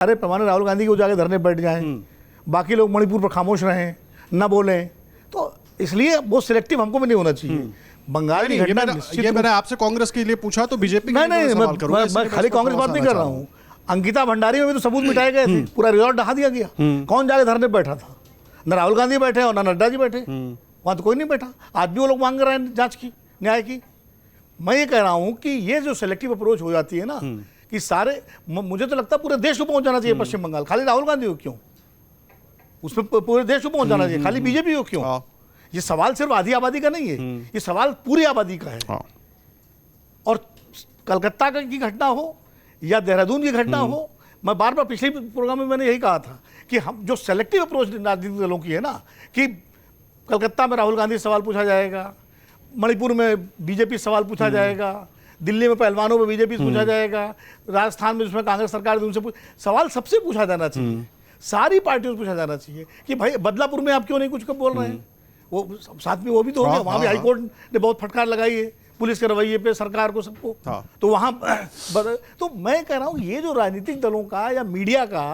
अरे पैमाने राहुल गांधी को जाके धरने बैठ जाएं, बाकी लोग मणिपुर पर खामोश रहें, न बोलें, तो इसलिए वो सिलेक्टिव हमको भी नहीं होना चाहिए। बंगाल की घटना ये मैंने आपसे कांग्रेस के लिए पूछा तो बीजेपी नहीं, मैं खाली कांग्रेस बात नहीं कर रहा हूँ। अंकिता भंडारी में भी तो सबूत मिटाए गए थे, पूरा रिजॉर्ट ढहा दिया गया। कौन जाके धरने बैठा था? न राहुल गांधी बैठे और न नड्डा जी बैठे, वहां तो कोई नहीं बैठा। आज भी वो लोग मांग रहे हैं जांच की, न्याय की। मैं ये कह रहा हूं कि ये जो सेलेक्टिव अप्रोच हो जाती है ना, कि सारे, मुझे तो लगता है पूरे देश को पहुंच जाना चाहिए पश्चिम बंगाल। खाली राहुल गांधी हो क्यों, उसमें पूरे देश को पहुंच जाना चाहिए, खाली बीजेपी हो क्यों? ये सवाल सिर्फ आधी आबादी का नहीं है, ये सवाल पूरी आबादी का है। और कलकत्ता की घटना हो या देहरादून की घटना हो, मैं बार बार पिछले प्रोग्राम में मैंने यही कहा था कि हम जो सेलेक्टिव अप्रोच राजनीतिक दलों की है ना, कि कलकत्ता में राहुल गांधी सवाल पूछा जाएगा, मणिपुर में बीजेपी सवाल पूछा जाएगा, दिल्ली में पहलवानों में बीजेपी पूछा जाएगा, राजस्थान में जिसमें कांग्रेस सरकार है उनसे सवाल सबसे पूछा जाना चाहिए, सारी पार्टियों से पूछा जाना चाहिए कि भाई बदलापुर में आप क्यों नहीं कुछ बोल रहे हैं। वो साथ में वो भी तो हो गया, वहाँ भी हाईकोर्ट ने बहुत फटकार लगाई है पुलिस के रवैये पे, सरकार को, सबको। तो वहाँ तो मैं कह रहा हूँ ये जो राजनीतिक दलों का या मीडिया का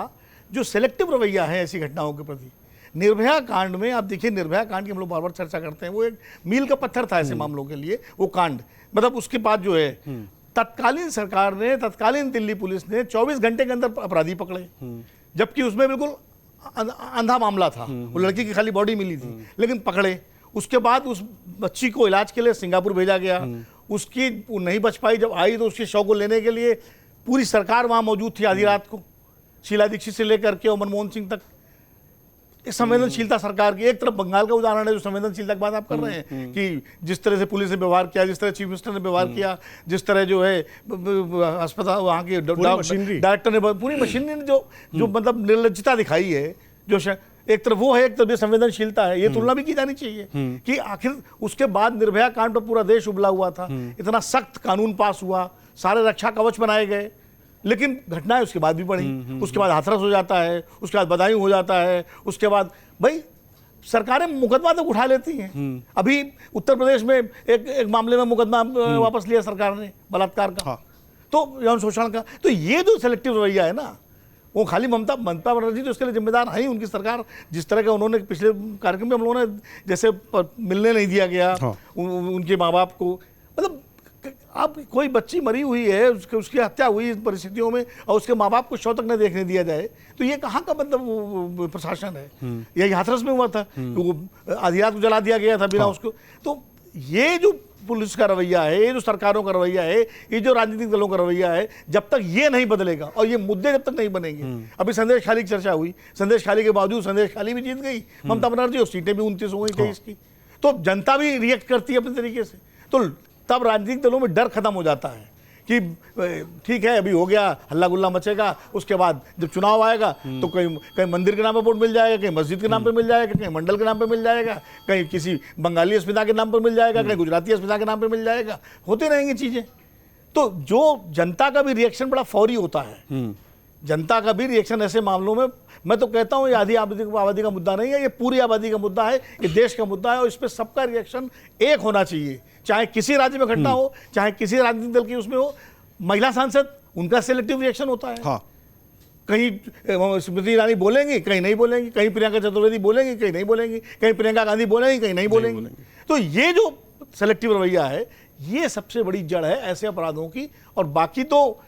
जो सेलेक्टिव रवैया है ऐसी घटनाओं के प्रति, निर्भया कांड में आप देखिए, निर्भया कांड की हम लोग बार बार चर्चा करते हैं, वो एक मील का पत्थर था ऐसे मामलों के लिए वो कांड। मतलब उसके बाद जो है तत्कालीन सरकार ने, तत्कालीन दिल्ली पुलिस ने 24 घंटे के अंदर अपराधी पकड़े, जबकि उसमें बिल्कुल अंधा मामला था, वो लड़की की खाली बॉडी मिली थी, लेकिन पकड़े। उसके बाद उस बच्ची को इलाज के लिए सिंगापुर भेजा गया, उसकी वो नहीं बच पाई, जब आई तो उसके शव को लेने के लिए पूरी सरकार वहां मौजूद थी आधी रात को, शीला दीक्षित से लेकर के और मनमोहन सिंह तक। संवेदनशीलता सरकार की, एक तरफ बंगाल का उदाहरण है जो संवेदनशीलता की बात आप कर रहे हैं कि जिस तरह से पुलिस ने व्यवहार किया, जिस तरह चीफ मिनिस्टर ने व्यवहार किया, जिस तरह जो है अस्पताल वहाँ के डायरेक्टर ने, पूरी मशीनरी ने जो मतलब निर्लज्जता दिखाई है, जो एक तरफ वो है, एक तरफ संवेदनशीलता है। ये तुलना भी की जानी चाहिए कि आखिर उसके बाद निर्भया कांड पर पूरा देश उबला हुआ था, इतना सख्त कानून पास हुआ, सारे रक्षा कवच बनाए गए, लेकिन घटनाएं उसके बाद भी बढ़ी। उसके बाद हाथरस हो जाता है, उसके बाद बदायूं हो जाता है, उसके बाद भाई सरकारें मुकदमा तो उठा लेती हैं। अभी उत्तर प्रदेश में एक मामले में मुकदमा वापस लिया सरकार ने, बलात्कार का, तो यौन शोषण का। तो ये जो सेलेक्टिव रवैया है ना, वो खाली ममता बनर्जी तो इसके लिए जिम्मेदार है ही, उनकी सरकार जिस तरह का उन्होंने पिछले कार्यक्रम में हम लोगों ने जैसे मिलने नहीं दिया गया उनके माँ बाप को, मतलब अब कोई बच्ची मरी हुई है, उसकी हत्या हुई इस परिस्थितियों में और उसके माँ बाप को शव तक न देखने दिया जाए, तो ये कहाँ का मतलब प्रशासन है। यही हाथरस में हुआ था, वो आधी रात को जला दिया गया था बिना उसको। तो ये जो पुलिस का रवैया है, ये जो सरकारों का रवैया है, ये जो राजनीतिक दलों का रवैया है, जब तक ये नहीं बदलेगा और ये मुद्दे जब तक नहीं बनेंगे। अभी संदेश खाली की चर्चा हुई, संदेश खाली के बावजूद संदेश खाली भी जीत गई ममता बनर्जी और सीटें भी 29 हो गई 23 की, तो जनता भी रिएक्ट करती है अपने तरीके से। तो तब राजनीतिक दलों में डर खत्म हो जाता है कि ठीक है अभी हो गया, हल्ला गुल्ला मचेगा, उसके बाद जब चुनाव आएगा तो कहीं मंदिर के नाम पे वोट मिल जाएगा, कहीं मस्जिद के नाम पे मिल जाएगा, कहीं मंडल के नाम पे मिल जाएगा, कहीं किसी बंगाली अस्मिता के नाम पे मिल जाएगा, कहीं गुजराती अस्मिता के नाम पे मिल जाएगा, होती रहेंगी चीजें। तो जो जनता का भी रिएक्शन बड़ा फौरी होता है, जनता का भी रिएक्शन ऐसे मामलों में, मैं तो कहता हूं ये आधी आबादी का मुद्दा नहीं है, ये पूरी आबादी का मुद्दा है, ये देश का मुद्दा है और इस पर सबका रिएक्शन एक होना चाहिए, चाहे किसी राज्य में घटना हो, चाहे किसी राजनीतिक दल की उसमें हो। महिला सांसद, उनका सेलेक्टिव रिएक्शन होता है। कहीं स्मृति ईरानी बोलेंगी, कहीं नहीं बोलेंगी, कहीं प्रियंका चतुर्वेदी बोलेंगी, कहीं नहीं बोलेंगी, कहीं प्रियंका गांधी बोलेंगी, कहीं नहीं बोलेंगी। तो ये जो सेलेक्टिव रवैया है, ये सबसे बड़ी जड़ है ऐसे अपराधों की। और बाकी तो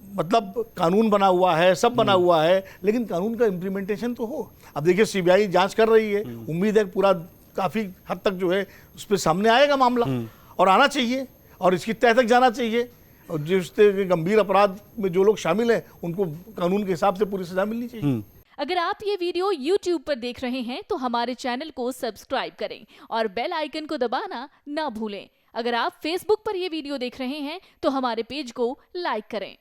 मतलब कानून बना हुआ है, सब बना हुआ है, लेकिन कानून का इम्प्लीमेंटेशन तो हो। अब देखिए सीबीआई जांच कर रही है, उम्मीद है पूरा काफी हद तक जो है उस पर सामने आएगा मामला, और आना चाहिए और इसकी तह तक जाना चाहिए, और जिस गंभीर अपराध में जो लोग शामिल हैं उनको कानून के हिसाब से पूरी सजा मिलनी चाहिए। अगर आप ये वीडियो YouTube पर देख रहे हैं तो हमारे चैनल को सब्सक्राइब करें और बेल आइकन को दबाना ना भूलें। अगर आप Facebook पर ये वीडियो देख रहे हैं तो हमारे पेज को लाइक करें।